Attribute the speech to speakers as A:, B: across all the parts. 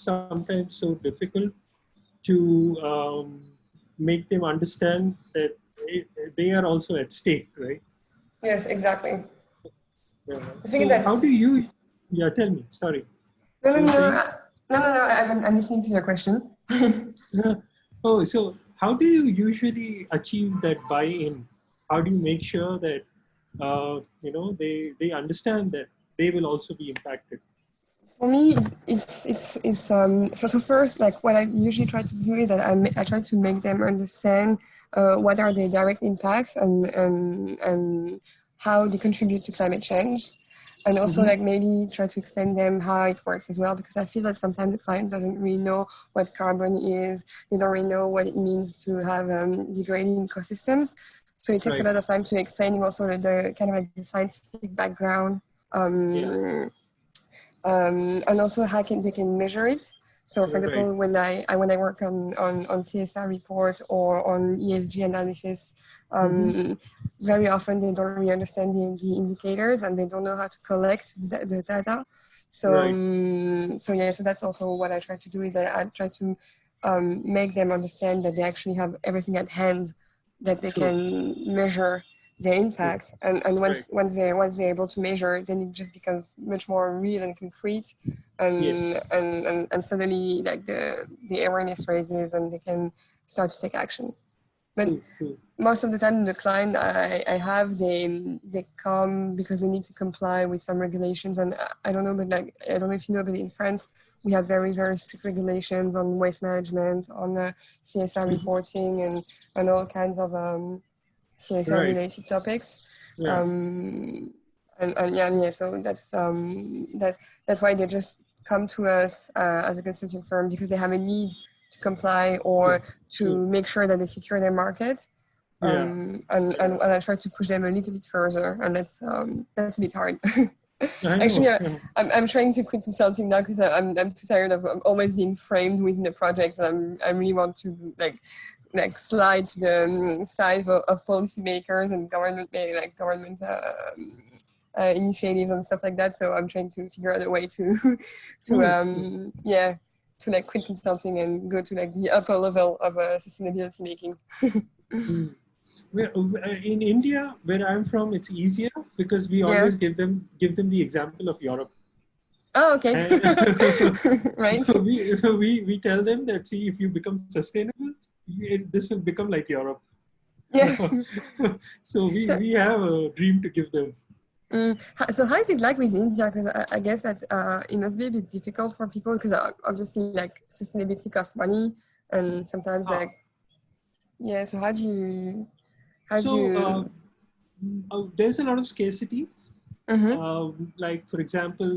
A: sometimes so difficult to make them understand that they are also at stake, right?
B: Yes, exactly.
A: Yeah.
B: I think
A: So
B: that
A: how do you? Yeah, tell me. Sorry.
B: no, no,
A: You were
B: no,
A: saying?
B: I'm listening to your question.
A: Oh, so how do you usually achieve that buy-in? How do you make sure that they understand that they will also be impacted?
B: For me, so first, like what I usually try to do is that I try to make them understand what are the direct impacts and how they contribute to climate change, and also
A: Mm-hmm.
B: like maybe try to explain them how it works as well, because I feel that sometimes the client doesn't really know what carbon is, they don't really know what it means to have degrading ecosystems. So it takes a
A: Right.
B: lot of time to explain also the kind of like the scientific background.
A: Yeah.
B: And also how they can measure it. So, for
A: Right.
B: example, when I work on CSR report or on ESG analysis,
A: Mm-hmm.
B: very often they don't really understand the indicators and they don't know how to collect the data. So,
A: Right.
B: so that's also what I try to do is that I try to make them understand that they actually have everything at hand that they
A: True.
B: can measure the
A: True.
B: impact, and
A: Right.
B: once they're able to measure, then it just becomes much more real and concrete,
A: Yes.
B: and suddenly like the awareness raises and they can start to take action. But
A: True. True.
B: most of the time the client I have, they come because they need to comply with some regulations, and I don't know, but like I don't know if you know, but in France we have very, very strict regulations on waste management, on CSR
A: Mm-hmm.
B: reporting, and all kinds of CSR
A: Right.
B: related topics.
A: Yeah.
B: And so that's why they just come to us as a consulting firm, because they have a need to comply
A: True.
B: or
A: True.
B: to make sure that they secure their market.
A: Yeah.
B: And I try to push them a little bit further, and that's a bit hard.
A: I
B: Actually,
A: know. Yeah.
B: I'm trying to quit consulting now because I'm too tired of always being framed within a project. I really want to like slide to the side of policymakers and government initiatives and stuff like that. So I'm trying to figure out a way to
A: Mm,
B: to like quit consulting and go to like the upper level of sustainability making.
A: mm. In India, where I'm from, it's easier because we
B: Yeah.
A: always give them the example of Europe.
B: Oh, okay.
A: And
B: Right.
A: we tell them that, see, if you become sustainable, this will become like Europe.
B: Yeah.
A: So
B: So,
A: we have a dream to give them.
B: so how is it like with India? Because I guess that it must be a bit difficult for people because obviously like sustainability costs money, and sometimes
A: Ah,
B: like yeah. So how do
A: so
B: you
A: there's a lot of scarcity.
B: mm-hmm.
A: Like, for example,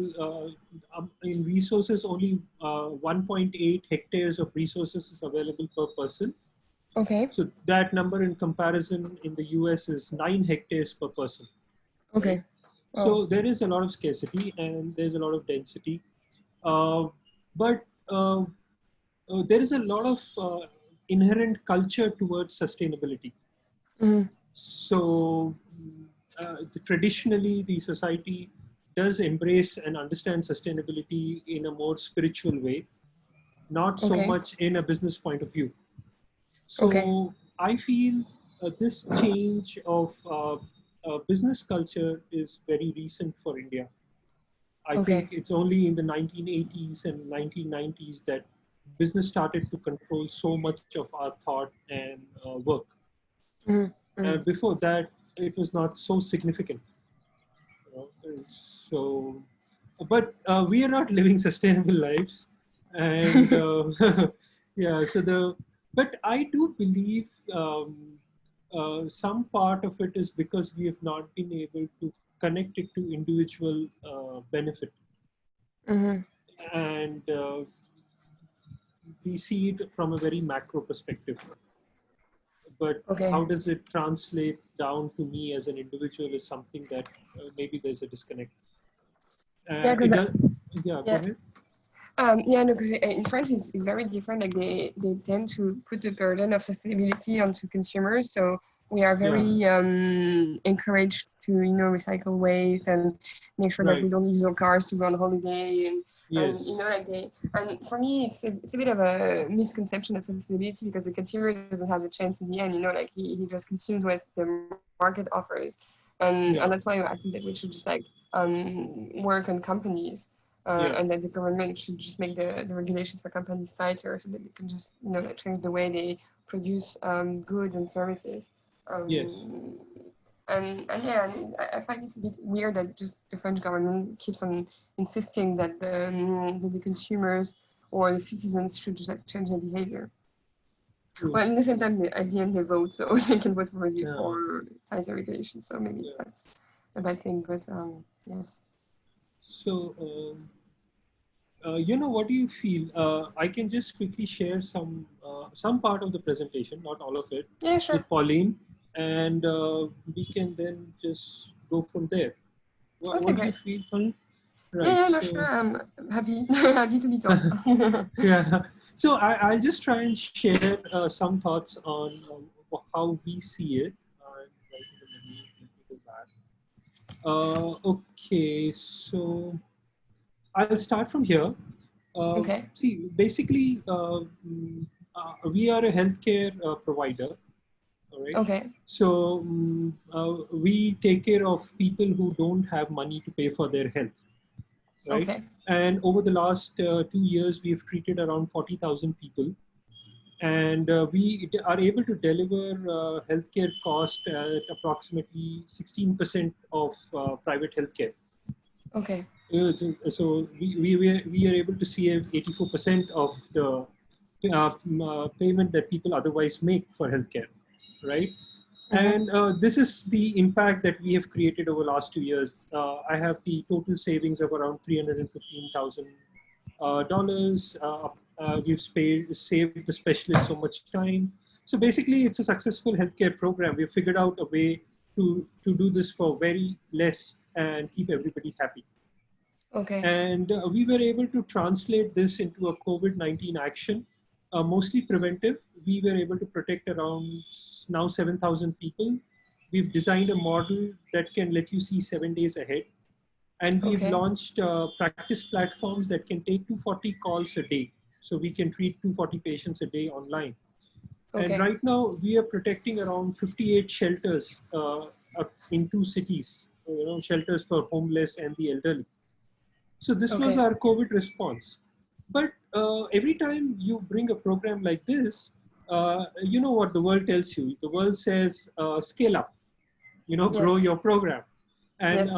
A: in resources, only 1.8 hectares of resources is available per person.
B: Okay.
A: So that number in comparison in the US is 9 hectares per person, right?
B: Okay. Oh.
A: So there is a lot of scarcity and there's a lot of density. Uh, but there is a lot of inherent culture towards sustainability.
B: Mm-hmm.
A: So traditionally, the society does embrace and understand sustainability in a more spiritual way, not so
B: Okay.
A: much in a business point of view.
B: Okay.
A: So I feel this change of business culture is very recent for India. I think
B: Okay.
A: it's only in the 1980s and 1990s that business started to control so much of our thought and work.
B: Mm-hmm.
A: Before that, it was not so significant. So, but we are not living sustainable lives, and yeah. But I do believe some part of it is because we have not been able to connect it to individual benefit,
B: Mm-hmm.
A: and we see it from a very macro perspective. But how
B: Okay.
A: does it translate down to me as an individual is something that maybe there's a disconnect.
B: Yeah,
A: It
B: because
A: does. Yeah, go
B: yeah.
A: ahead.
B: Yeah, no, because in France it's very different. Like they tend to put the burden of sustainability onto consumers. So we are
A: Yeah,
B: very encouraged to recycle waste and make sure that
A: right.
B: we don't use our cars to go on holiday, And you know,
A: Yes.
B: like and for me, it's a bit of a misconception of sustainability because the consumer doesn't have the chance in the end. You know, like he just consumes what the market offers, and that's
A: Yeah.
B: why I think that we should just like work on companies.
A: Yeah.
B: And that the government should just make the regulations for companies tighter so that they can just, you know, like change the way they produce goods and services.
A: Yes.
B: Um, and yeah, I find it a bit weird that just the French government keeps on insisting that the consumers or the citizens should just like change their behavior.
A: True.
B: Well, at the same time, at the end they vote, so they can vote already
A: Yeah.
B: for tighter regulation. So maybe it's
A: Yeah.
B: not a bad thing, but yes.
A: So, what do you feel? I can just quickly share some part of the presentation, not all of it,
B: Yeah, sure.
A: with Pauline, and we can then just go from there.
B: Okay,
A: What do you
B: great.
A: feel, Pauline?
B: Yeah,
A: Right.
B: yeah, no,
A: So,
B: sure. I'm happy, happy to be taught.
A: yeah. So I'll just try and share some thoughts on how we see it. Right in the middle. Let me go back. Okay, so I'll start from here.
B: Okay,
A: See, basically, we are a healthcare provider, all right?
B: okay,
A: So we take care of people who don't have money to pay for their health, right?
B: okay,
A: And over the last 2 years, we've treated around 40,000 people, and we are able to deliver healthcare cost at approximately 16% of private healthcare.
B: okay,
A: So we are able to save 84% of the payment that people otherwise make for healthcare, right?
B: mm-hmm.
A: And this is the impact that we have created over the last 2 years. I have the total savings of around $315,000. Saved the specialist so much time. So basically, it's a successful healthcare program. We've figured out a way to do this for very less and keep everybody happy.
B: Okay,
A: And we were able to translate this into a COVID-19 action, mostly preventive. We were able to protect around now 7,000 people. We've designed a model that can let you see 7 days ahead. And we've
B: okay,
A: launched practice platforms that can take 240 calls a day. So we can treat 240 patients a day online. And
B: okay,
A: right now, we are protecting around 58 shelters in 2 cities, shelters for homeless and the elderly. So this was
B: okay.
A: our COVID response. But every time you bring a program like this, you know what the world tells you. The world says, scale up, grow
B: Yes,
A: your program. And,
B: yes.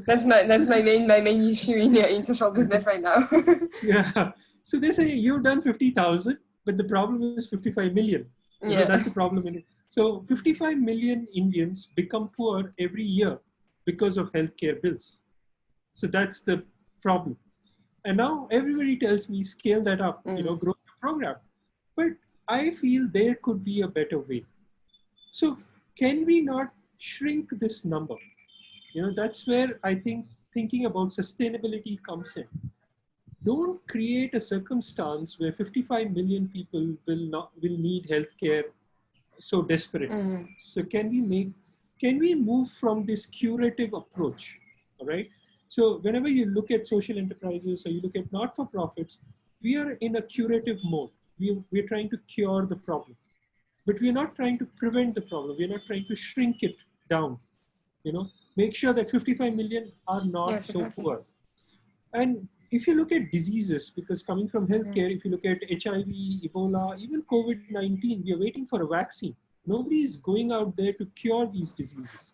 B: That's
A: so,
B: my main issue in social business right now.
A: yeah. So they say, you've done 50,000, but the problem is 55 million.
B: Yeah.
A: That's the problem in it. So 55 million Indians become poor every year because of healthcare bills. So that's the problem. And now everybody tells me scale that up,
B: Mm.
A: grow the program. But I feel there could be a better way. So can we not shrink this number? That's where I think thinking about sustainability comes in. Don't create a circumstance where 55 million people will need healthcare so desperately.
B: Mm.
A: So can we move from this curative approach? All right. So whenever you look at social enterprises or you look at not-for-profits, we are in a curative mode. We're trying to cure the problem, but we're not trying to prevent the problem. We're not trying to shrink it down. You know, make sure that 55 million are not
B: Yes,
A: so
B: exactly.
A: poor. And if you look at diseases, because coming from
B: Mm.
A: healthcare, if you look at HIV, Ebola, even COVID-19, we are waiting for a vaccine. Nobody is going out there to cure these diseases.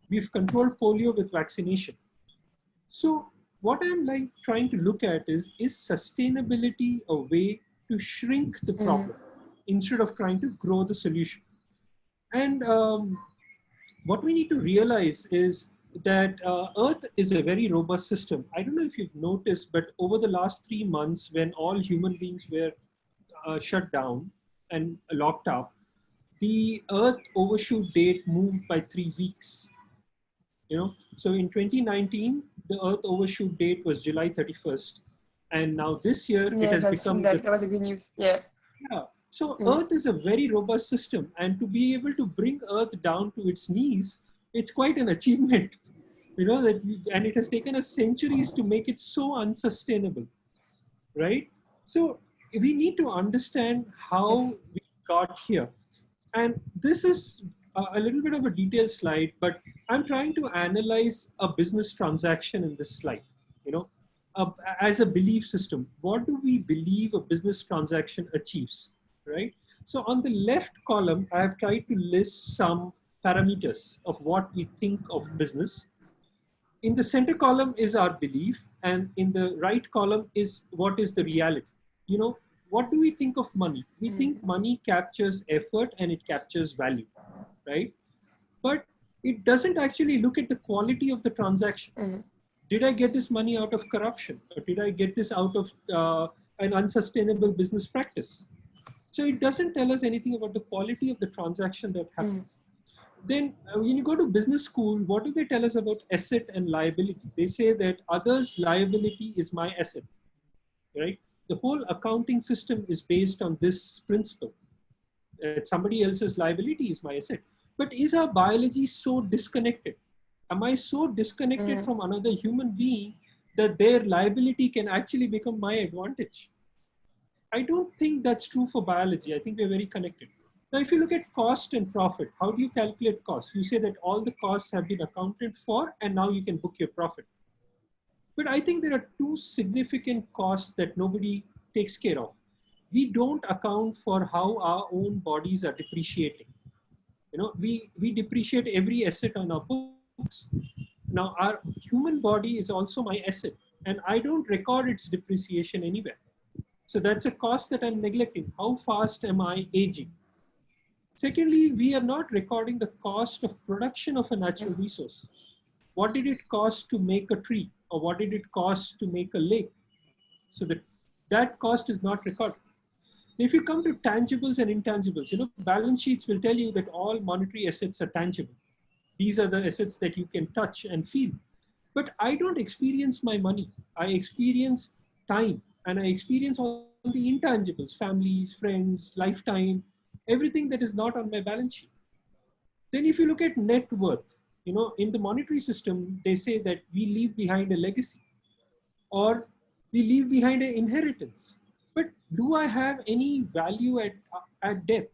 A: We've controlled polio with vaccination. So what I'm like trying to look at is sustainability a way to shrink the
B: Mm.
A: problem instead of trying to grow the solution? And what we need to realize is that Earth is a very robust system. I don't know if you've noticed, but over the last 3 months, when all human beings were shut down and locked up, the Earth overshoot date moved by 3 weeks. So in 2019, the Earth overshoot date was July 31st, and now this year it
B: Yes,
A: has
B: I've seen
A: become
B: that.
A: the
B: That was a good news. Yeah.
A: yeah. So
B: Mm.
A: Earth is a very robust system, and to be able to bring Earth down to its knees, it's quite an achievement. and it has taken us centuries to make it so unsustainable, right? So we need to understand how
B: Yes.
A: we got here. And this is a little bit of a detailed slide, but I'm trying to analyze a business transaction in this slide. You know, uh, as a belief system, what do we believe a business transaction achieves, right? So on the left column, I have tried to list some parameters of what we think of business. In the center column is our belief, and in the right column is what is the reality. You know, what do we think of money? We think money captures effort and it captures value, right? But it doesn't actually look at the quality of the transaction.
B: Mm,
A: Did I get this money out of corruption, or did I get this out of an unsustainable business practice? So it doesn't tell us anything about the quality of the transaction that happened.
B: mm,
A: Then when you go to business school, what do they tell us about asset and liability? They say that others liability is my asset, right? The whole accounting system is based on this principle, that somebody else's liability is my asset. But is our biology so disconnected? Am I so disconnected
B: mm,
A: from another human being that their liability can actually become my advantage? I don't think that's true for biology. I think we're very connected. Now, if you look at cost and profit, how do you calculate cost? You say that all the costs have been accounted for and now you can book your profit. But I think there are two significant costs that nobody takes care of. We don't account for how our own bodies are depreciating. We depreciate every asset on our books. Now, our human body is also my asset, and I don't record its depreciation anywhere. So that's a cost that I'm neglecting. How fast am I aging? Secondly, we are not recording the cost of production of a natural resource. What did it cost to make a tree? Or what did it cost to make a lake? So that cost is not recorded. If you come to tangibles and intangibles, balance sheets will tell you that all monetary assets are tangible. These are the assets that you can touch and feel. But I don't experience my money. I experience time, and I experience all the intangibles, families, friends, lifetime, everything that is not on my balance sheet. Then if you look at net worth, in the monetary system, they say that we leave behind a legacy or we leave behind an inheritance. But do I have any value at death?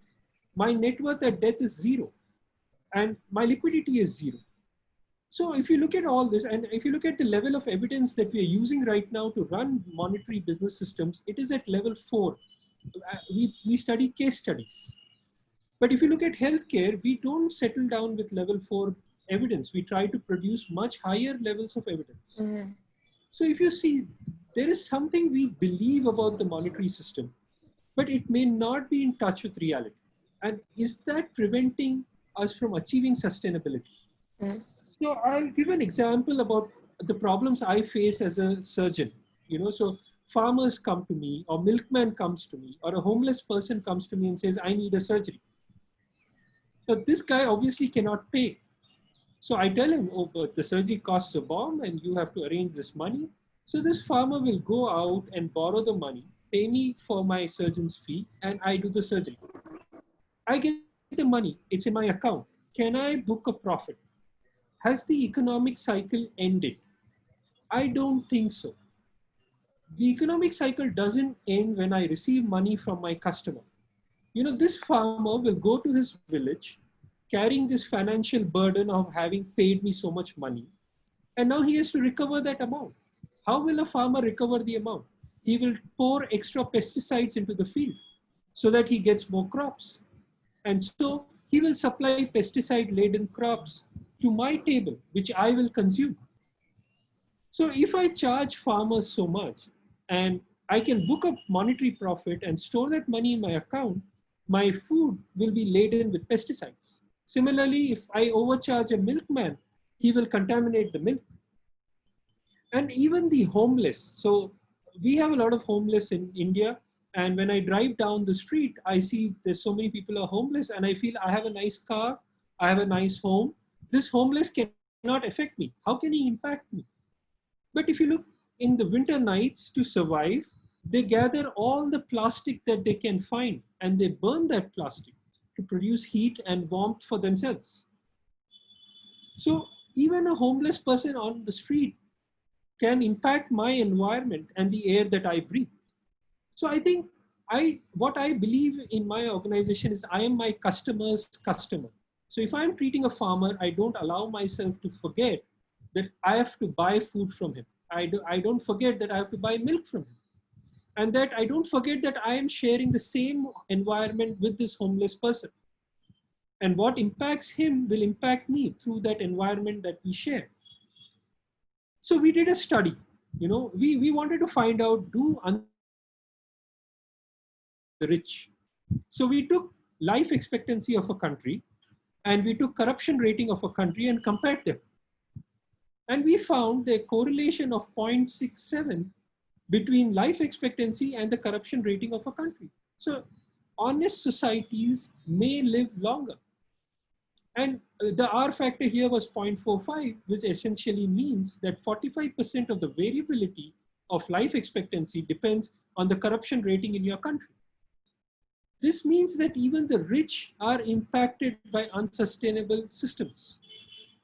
A: My net worth at death is zero, and my liquidity is zero. So if you look at all this, and if you look at the level of evidence that we are using right now to run monetary business systems, it is at level 4. We study case studies. But if you look at healthcare, we don't settle down with level 4 evidence. We try to produce much higher levels of evidence.
B: mm,
A: So if you see, there is something we believe about the monetary system, but it may not be in touch with reality. And is that preventing us from achieving sustainability?
B: mm,
A: So I'll give an example about the problems I face as a surgeon. So farmers come to me, or milkman comes to me, or a homeless person comes to me and says, I need a surgery. Now this guy obviously cannot pay. So I tell him, oh, but the surgery costs a bomb and you have to arrange this money. So this farmer will go out and borrow the money, pay me for my surgeon's fee, and I do the surgery. I get the money, it's in my account. Can I book a profit? Has the economic cycle ended? I don't think so. The economic cycle doesn't end when I receive money from my customer. This farmer will go to his village carrying this financial burden of having paid me so much money, and now he has to recover that amount. How will a farmer recover the amount? He will pour extra pesticides into the field so that he gets more crops. And so he will supply pesticide laden crops to my table, which I will consume. So if I charge farmers so much and I can book a monetary profit and store that money in my account, my food will be laden with pesticides. Similarly, if I overcharge a milkman, he will contaminate the milk. And even the homeless. So we have a lot of homeless in India. And when I drive down the street, I see there's so many people are homeless, and I feel I have a nice car, I have a nice home. This homeless cannot affect me. How can he impact me? But if you look in the winter nights to survive, they gather all the plastic that they can find and they burn that plastic to produce heat and warmth for themselves. So Even a homeless person on the street can impact my environment and the air that I breathe. So I think what I believe in my organization is I am my customer's customer. So if I'm treating a farmer, I don't allow myself to forget that I have to buy food from him. I don't forget that I have to buy milk from him. And that I don't forget that I am sharing the same environment with this homeless person. And what impacts him will impact me through that environment that we share. So we did a study. We wanted to find out, do the rich. So we took life expectancy of a country and we took corruption rating of a country and compared them. And we found a correlation of 0.67 between life expectancy and the corruption rating of a country. So honest societies may live longer. And the R factor here was 0.45, which essentially means that 45% of the variability of life expectancy depends on the corruption rating in your country. This means that even the rich are impacted by unsustainable systems.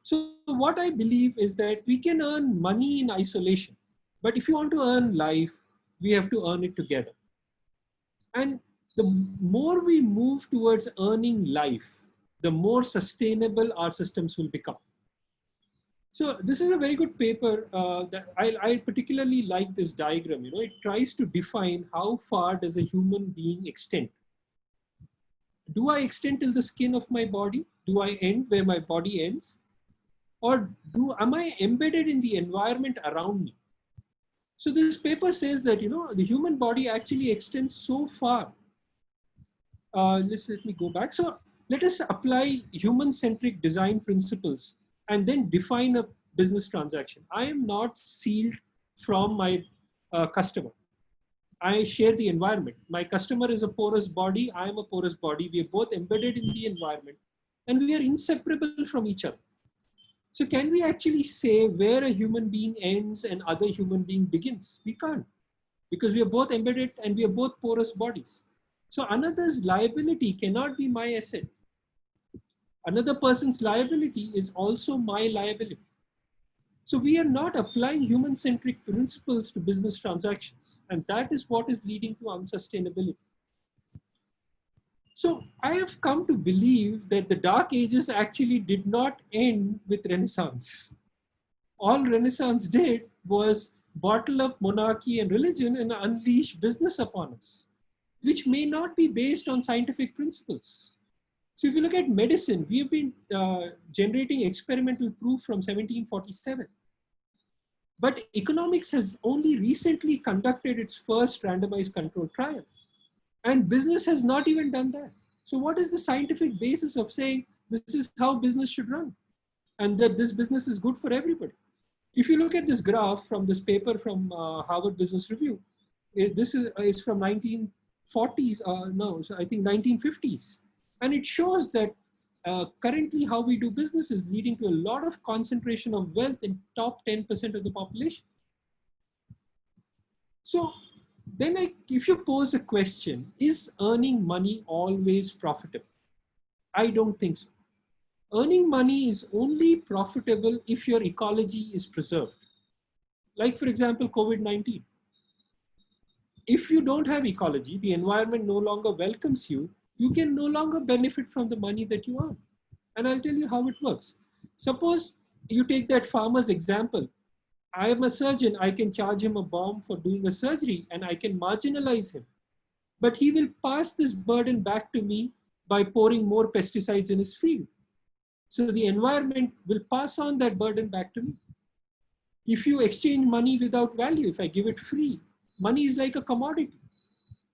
A: So what I believe is that we can earn money in isolation, but if you want to earn life, we have to earn it together. And the more we move towards earning life, the more sustainable our systems will become. So this is a very good paper that I particularly like this diagram. It tries to define how far does a human being extend. Do I extend till the skin of my body? Do I end where my body ends? Or am I embedded in the environment around me? So this paper says that the human body actually extends so far. Let me go back. So let us apply human-centric design principles and then define a business transaction. I am not sealed from my customer. I share the environment. My customer is a porous body. I am a porous body. We are both embedded in the environment and we are inseparable from each other. So can we actually say where a human being ends and other human being begins? We can't, because we are both embedded and we are both porous bodies. So another's liability cannot be my asset. Another person's liability is also my liability. So we are not applying human-centric principles to business transactions. And that is what is leading to unsustainability. So I have come to believe that the Dark Ages actually did not end with Renaissance. All Renaissance did was bottle up monarchy and religion and unleash business upon us, which may not be based on scientific principles. So if you look at medicine, we have been generating experimental proof from 1747. But economics has only recently conducted its first randomized controlled trial. And business has not even done that. So what is the scientific basis of saying this is how business should run and that this business is good for everybody? If you look at this graph from this paper from Harvard Business Review, this is from 1940s, no, so I think 1950s. And it shows that currently how we do business is leading to a lot of concentration of wealth in top 10% of the population. So then if you pose a question, is earning money always profitable? I don't think so. Earning money is only profitable if your ecology is preserved. Like for example, COVID-19. If you don't have ecology, the environment no longer welcomes you, you can no longer benefit from the money that you earn. And I'll tell you how it works. Suppose you take that farmer's example. I am a surgeon, I can charge him a bomb for doing a surgery and I can marginalize him. But he will pass this burden back to me by pouring more pesticides in his field. So the environment will pass on that burden back to me. If you exchange money without value, if I give it free, money is like a commodity.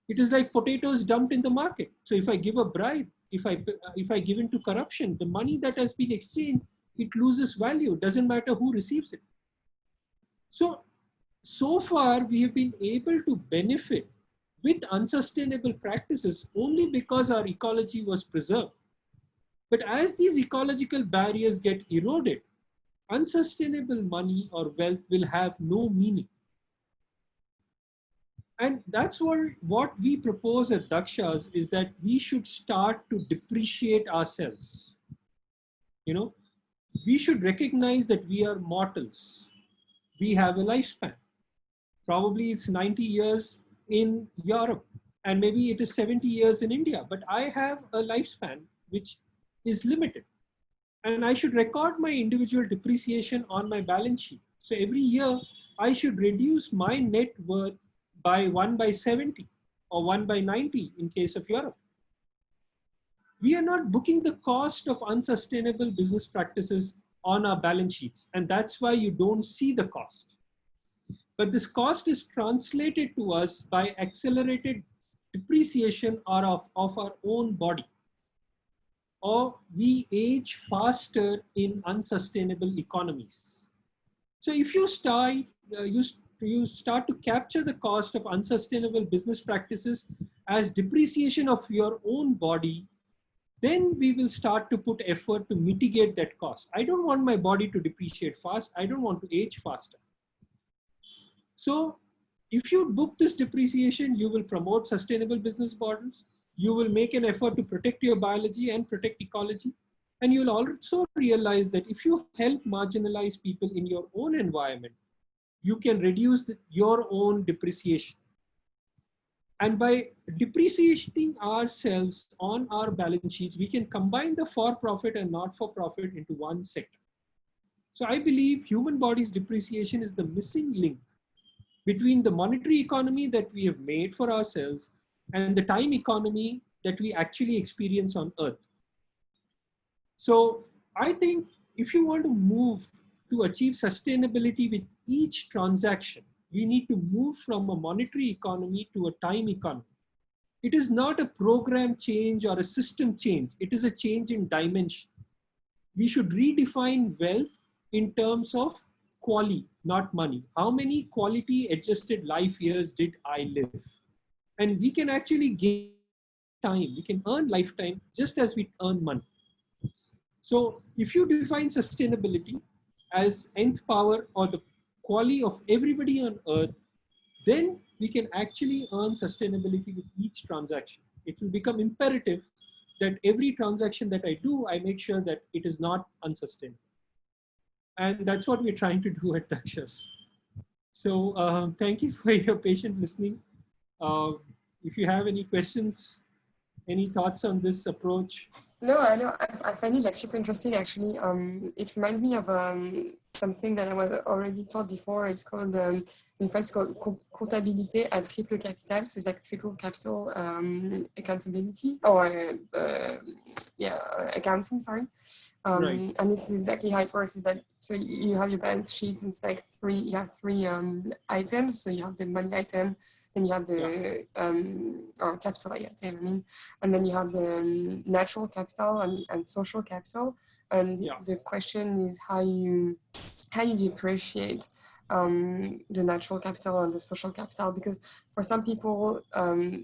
A: It is like potatoes dumped in the market. So if I give a bribe, if I give into corruption, the money that has been exchanged, it loses value. It doesn't matter who receives it. So far we have been able to benefit with unsustainable practices only because our ecology was preserved. But as these ecological barriers get eroded, unsustainable money or wealth will have no meaning. And that's what we propose at Dakshas is that we should start to depreciate ourselves. we should recognize that we are mortals. We have a lifespan. Probably it's 90 years in Europe, and maybe it is 70 years in India, but I have a lifespan which is limited. And I should record my individual depreciation on my balance sheet. So every year, I should reduce my net worth by 1 by 70 or 1 by 90 in case of Europe. We are not booking the cost of unsustainable business practices on our balance sheets. And that's why you don't see the cost. But this cost is translated to us by accelerated depreciation of our own body. Or we age faster in unsustainable economies. So if you you start to capture the cost of unsustainable business practices as depreciation of your own body, then we will start to put effort to mitigate that cost. I don't want my body to depreciate fast. I don't want to age faster. So if you book this depreciation, you will promote sustainable business models. You will make an effort to protect your biology and protect ecology. And you'll also realize that if you help marginalized people in your own environment, you can reduce your own depreciation. And by depreciating ourselves on our balance sheets, we can combine the for-profit and not-for-profit into one sector. So I believe human body's depreciation is the missing link between the monetary economy that we have made for ourselves and the time economy that we actually experience on Earth. So I think if you want to move to achieve sustainability with each transaction, we need to move from a monetary economy to a time economy. It is not a program change or a system change. It is a change in dimension. We should redefine wealth in terms of quality, not money. How many quality adjusted life years did I live? And we can actually gain time. We can earn lifetime just as we earn money. So if you define sustainability as nth power or the quality of everybody on Earth, then we can actually earn sustainability with each transaction. It will become imperative that every transaction that I do, I make sure that it is not unsustainable. And that's what we're trying to do at Dakshas. So thank you for your patient listening. If you have any questions, any thoughts on this approach?
B: No, I know. I find it like super interesting actually. It reminds me of something that I was already taught before. It's called in French, it's called comptabilité à triple capital. So it's like triple capital accountability or accounting. Sorry.
A: Right.
B: And this is exactly how it works. Is that so you have your balance sheets and it's like three items. So you have the money item, then you have the or capital item, I mean, and then you have the natural capital and social capital. And the question is how you depreciate the natural capital and the social capital, because for some people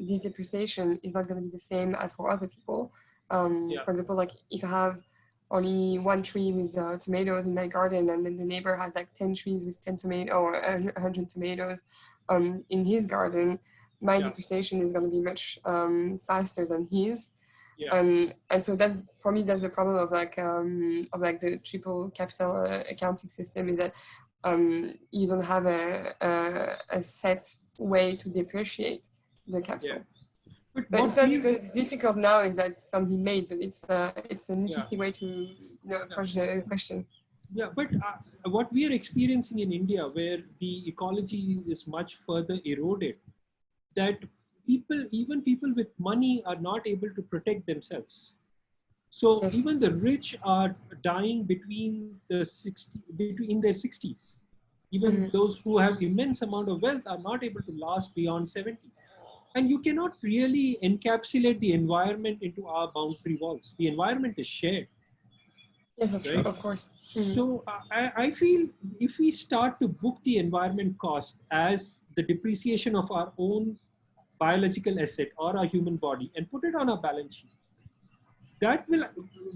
B: this depreciation is not going to be the same as for other people. For example, like if I have only one tree with tomatoes in my garden, and then the neighbor has like 10 trees with 10 tomatoes or 100 tomatoes in his garden, my depreciation is going to be much faster than his. And so that's, for me, that's the problem of the triple capital accounting system, is that you don't have a set way to depreciate the capital. But it's not because it's difficult now, is that it can be made, but it's an interesting way to approach the question.
A: Yeah, but what we are experiencing in India, where the ecology is much further eroded, that even people with money are not able to protect themselves. So even the rich are dying between their 60s. Even those who have immense amount of wealth are not able to last beyond 70s. And you cannot really encapsulate the environment into our boundary walls. The environment is shared.
B: Yes, of course.
A: So I feel if we start to book the environment cost as the depreciation of our own biological asset or our human body and put it on our balance sheet,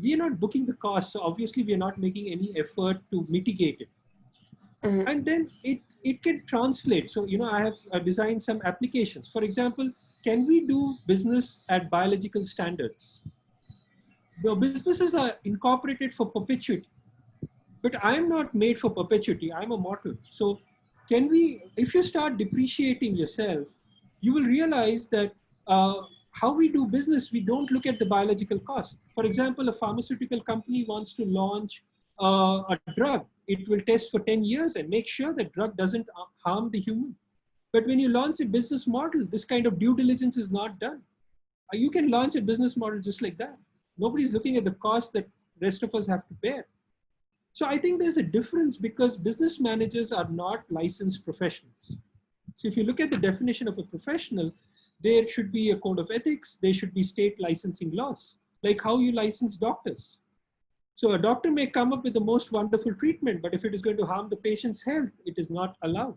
A: we are not booking the cost. So obviously we are not making any effort to mitigate it. And then it can translate. So, I have designed some applications. For example, can we do business at biological standards? The businesses are incorporated for perpetuity. but I'm not made for perpetuity. I'm a mortal. So if you start depreciating yourself, you will realize that how we do business, we don't look at the biological cost. For example, a pharmaceutical company wants to launch a drug. It will test for 10 years and make sure that drug doesn't harm the human. But when you launch a business model, this kind of due diligence is not done. You can launch a business model just like that. Nobody's looking at the cost that rest of us have to bear. So I think there's a difference because business managers are not licensed professionals. So if you look at the definition of a professional, there should be a code of ethics, there should be state licensing laws, like how you license doctors. So a doctor may come up with the most wonderful treatment, but if it is going to harm the patient's health, it is not allowed.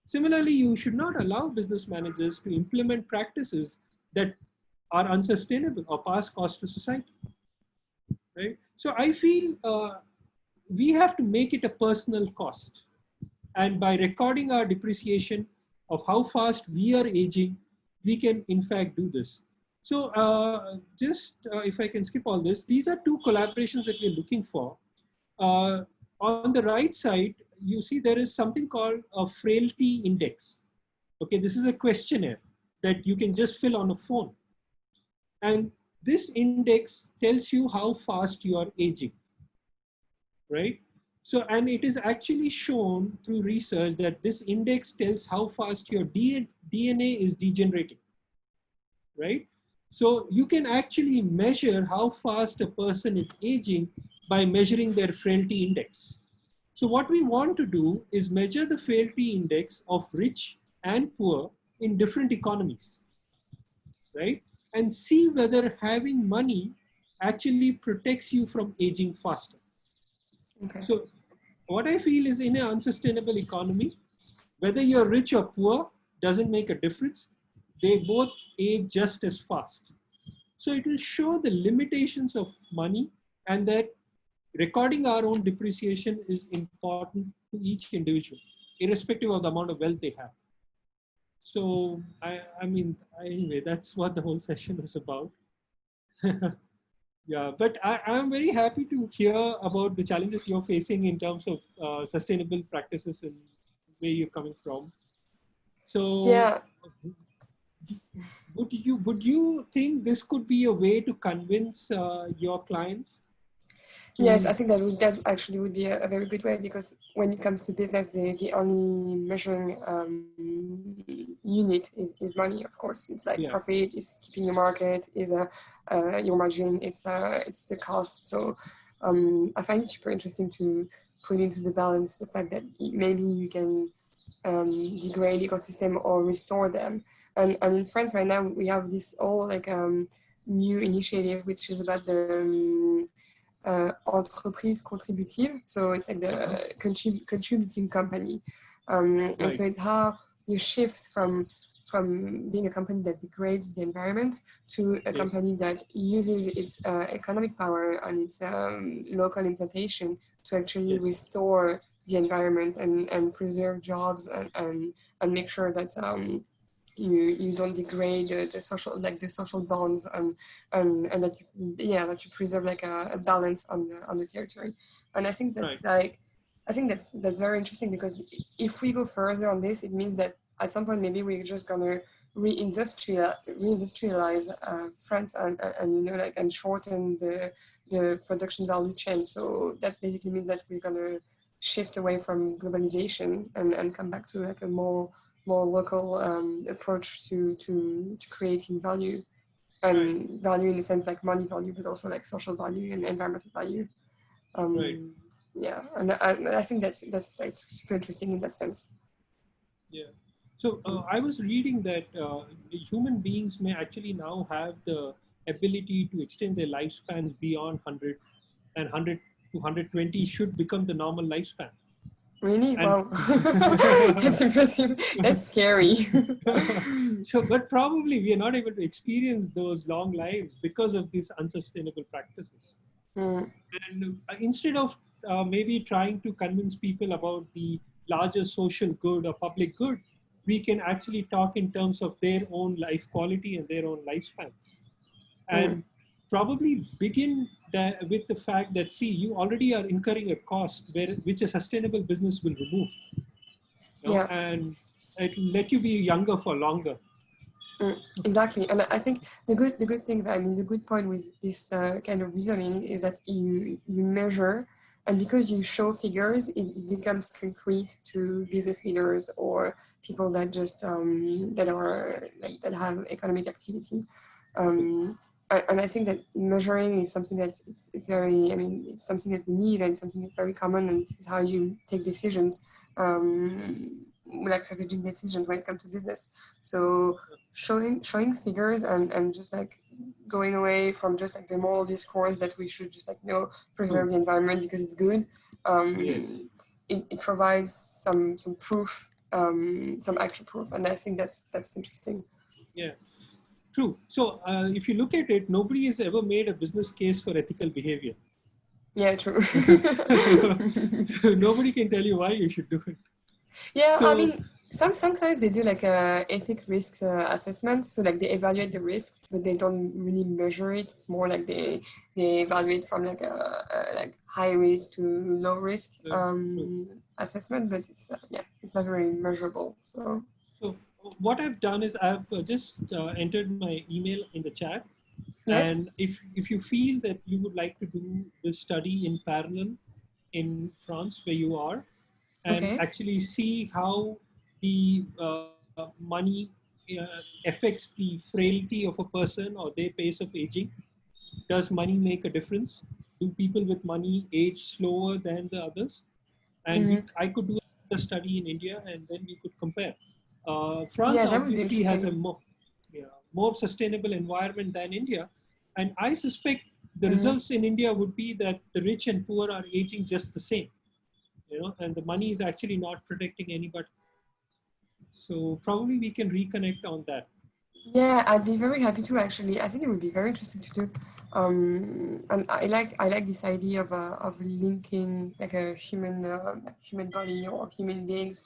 A: Similarly, you should not allow business managers to implement practices that are unsustainable or pass cost to society, right? So I feel we have to make it a personal cost. And by recording our depreciation of how fast we are aging, we can in fact do this. So if I can skip all this, these are two collaborations that we're looking for. On the right side, you see there is something called a frailty index. Okay, this is a questionnaire that you can just fill on a phone. And this index tells you how fast you are aging, right? So, and it is actually shown through research that this index tells how fast your DNA is degenerating, right? So you can actually measure how fast a person is aging by measuring their frailty index. So what we want to do is measure the frailty index of rich and poor in different economies, right? And see whether having money actually protects you from aging faster.
B: Okay.
A: So what I feel is in an unsustainable economy, whether you're rich or poor doesn't make a difference. They both age just as fast. So it will show the limitations of money and that recording our own depreciation is important to each individual, irrespective of the amount of wealth they have. So, anyway, that's what the whole session is about. Yeah, but I'm very happy to hear about the challenges you're facing in terms of sustainable practices and where you're coming from. So,
B: Yeah.
A: would you think this could be a way to convince your clients
B: Yes, I
A: to?
B: think that actually would be a very good way, because when it comes to business, the only measuring unit is money. Of course, it's like
A: Yeah,
B: profit, is keeping your market, is your margin, it's the cost. So I find it super interesting to put into the balance the fact that maybe you can degrade ecosystem or restore them. And in France right now we have this all like new initiative which is about the entreprise contributive. So it's like
A: uh-huh.
B: the contributing company. And
A: Right,
B: so it's how you shift from being a company that degrades the environment to a
A: yes,
B: company that uses its economic power and its local implantation to actually
A: yes,
B: restore the environment and preserve jobs and make sure that you don't degrade the social, like the social bonds, and that you preserve like a balance on the territory. And I think
A: right,
B: that's like that's very interesting, because if we go further on this, it means that at some point maybe we're just gonna reindustrialize France and like and shorten the production value chain. So that basically means that we're gonna shift away from globalization and come back to like a more local approach to creating value,
A: right,
B: and value in the sense like money value, but also like social value and environmental value.
A: right.
B: Yeah, and I think that's like super interesting in that sense.
A: Yeah. So I was reading that human beings may actually now have the ability to extend their lifespans beyond 100, and 100 to 120 should become the normal lifespan.
B: Really?
A: And
B: Wow. That's impressive. That's scary.
A: so, but probably we are not able to experience those long lives because of these unsustainable practices.
B: Mm,
A: And instead of maybe trying to convince people about the larger social good or public good, we can actually talk in terms of their own life quality and their own lifespans.
B: mm,
A: And probably begin with the fact that, see, you already are incurring a cost which a sustainable business will remove,
B: Yeah.
A: and it'll let you be younger for longer.
B: Exactly, and I think the good thing, I mean, the good point with this kind of reasoning is that you measure, and because you show figures, it becomes concrete to business leaders or people that just that are like that have economic activity. Um, and I think that measuring is something that it's very, I mean, it's something that we need and something that's very common, and this is how you take decisions, like strategic decisions when it comes to business. So showing figures and just like going away from just like the moral discourse that we should just like preserve the environment because it's good.
A: Yes.
B: It provides some proof, some actual proof, and I think that's interesting.
A: Yeah. True. So if you look at it, nobody has ever made a business case for ethical behavior.
B: Yeah, true.
A: So nobody can tell you why you should do it.
B: Yeah, I
A: So
B: mean, some clients they do like a ethic risks assessment, so like they evaluate the risks, but they don't really measure it. It's more like they evaluate from like a like high risk to low risk
A: true.
B: assessment, but it's yeah, it's not very measurable. So
A: So what I've done is I've just entered my email in the chat,
B: yes,
A: and if you feel that you would like to do this study in parallel in France where you are, and
B: okay,
A: actually see how the money affects the frailty of a person or their pace of aging. Does money make a difference? Do people with money age slower than the others? And
B: mm-hmm.
A: I could do a study in India, and then we could compare. France
B: Yeah, that would be
A: obviously has a
B: interesting.
A: more sustainable environment than India, and I suspect the
B: Mm-hmm.
A: results in India would be that the rich and poor are aging just the same, and the money is actually not protecting anybody. So probably we can reconnect on that.
B: Yeah, I'd be very happy to actually. I think it would be very interesting to do. And I like this idea of linking like a human body or human beings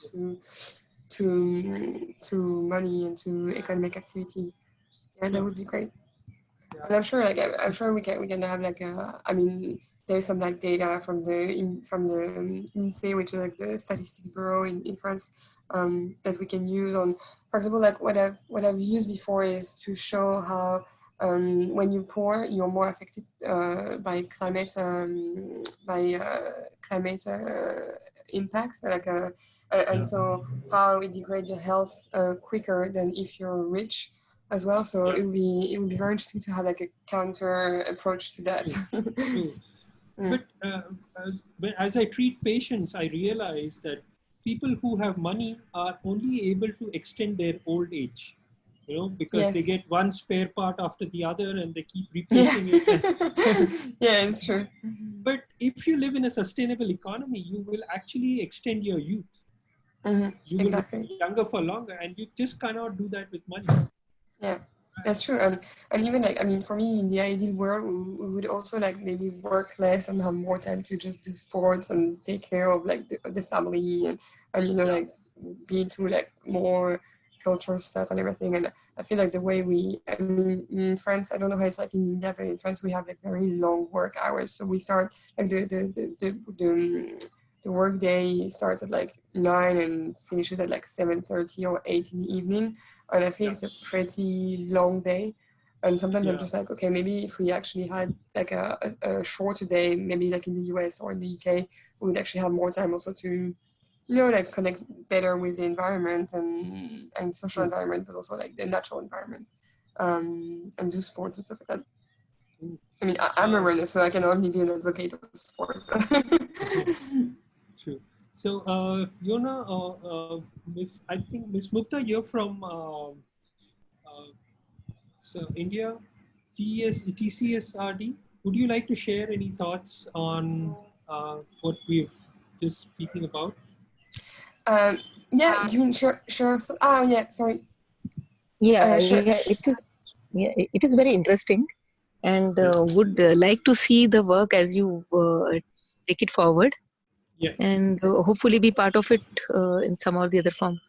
B: to money and to economic activity. Yeah, that
A: Yeah,
B: would be great.
A: yeah,
B: And I'm sure like I'm sure we can have like I mean there's some like data from the INSEE, which is like the statistics bureau in France, that we can use on, for example, like what I've used before is to show how when you're poor you're more affected by climate impacts, like and
A: yeah,
B: so how it degrades your health quicker than if you're rich as well. So
A: yeah.
B: it would be very interesting to have like a counter approach to that.
A: True, true.
B: Mm.
A: But as I treat patients, I realize that people who have money are only able to extend their old age, because they
B: Yes.
A: get one spare part after the other and they keep
B: Yeah.
A: replacing it.
B: Yeah, it's true.
A: But if you live in a sustainable economy, you will actually extend your youth. You will be
B: Exactly.
A: younger for longer, and you just cannot do that with money.
B: Yeah, that's true. And even like I mean, for me, in the ideal world, we would also like maybe work less and have more time to just do sports and take care of like the family and
A: Yeah,
B: like be into like more cultural stuff and everything. And I feel like the way I mean, in France, I don't know how it's like in India, but in France we have like very long work hours. So we start like the work day starts at like 9 and finishes at like 7:30 or 8 in the evening, and I
A: yeah,
B: think it's a pretty long day. And sometimes I'm
A: yeah.
B: just like, okay, maybe if we actually had like a shorter day, maybe like in the US or in the UK, we would actually have more time also to, like connect better with the environment and social
A: True.
B: environment, but also like the natural environment, and do sports and stuff like that.
A: True.
B: I mean, I'm a
A: Uh,
B: runner, so I can only be an advocate of sports.
A: True. So, I think Miss Mukta, you're from India, TCSRD. Would you like to share any thoughts on what we've just speaking about?
B: um, yeah, you mean sure. So, yeah, sorry.
C: Yeah,
B: Sure.
C: it is very interesting, and
A: Yeah.
C: would like to see the work as you take it forward,
A: Yeah.
C: and hopefully be part of it in some or the other form.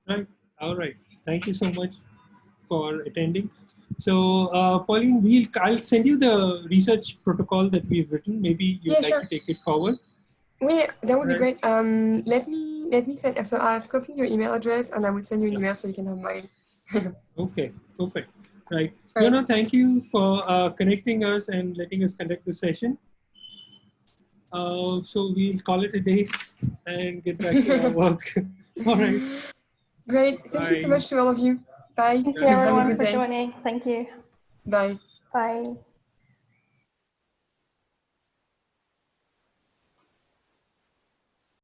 A: Right. All right. Thank you so much. for attending. So, Pauline, I'll send you the research protocol that we've written. Maybe you'd
B: Yeah,
A: like
B: sure.
A: to take it forward.
B: Wait, that would be
A: Right.
B: great. Let me send. So I've copied your email address, and I would send you an email so you can have mine.
A: Okay, perfect. Right.
B: Right.
A: Thank you for connecting us and letting us conduct the session. So we'll call it a day and get back to our work. All right.
B: Great. Thank you so
A: Bye.
B: much to all of you. Bye.
D: Thank you
A: Yeah.
B: Have a
D: everyone
B: good
D: for
B: day.
D: joining. Thank you.
B: Bye.
D: Bye.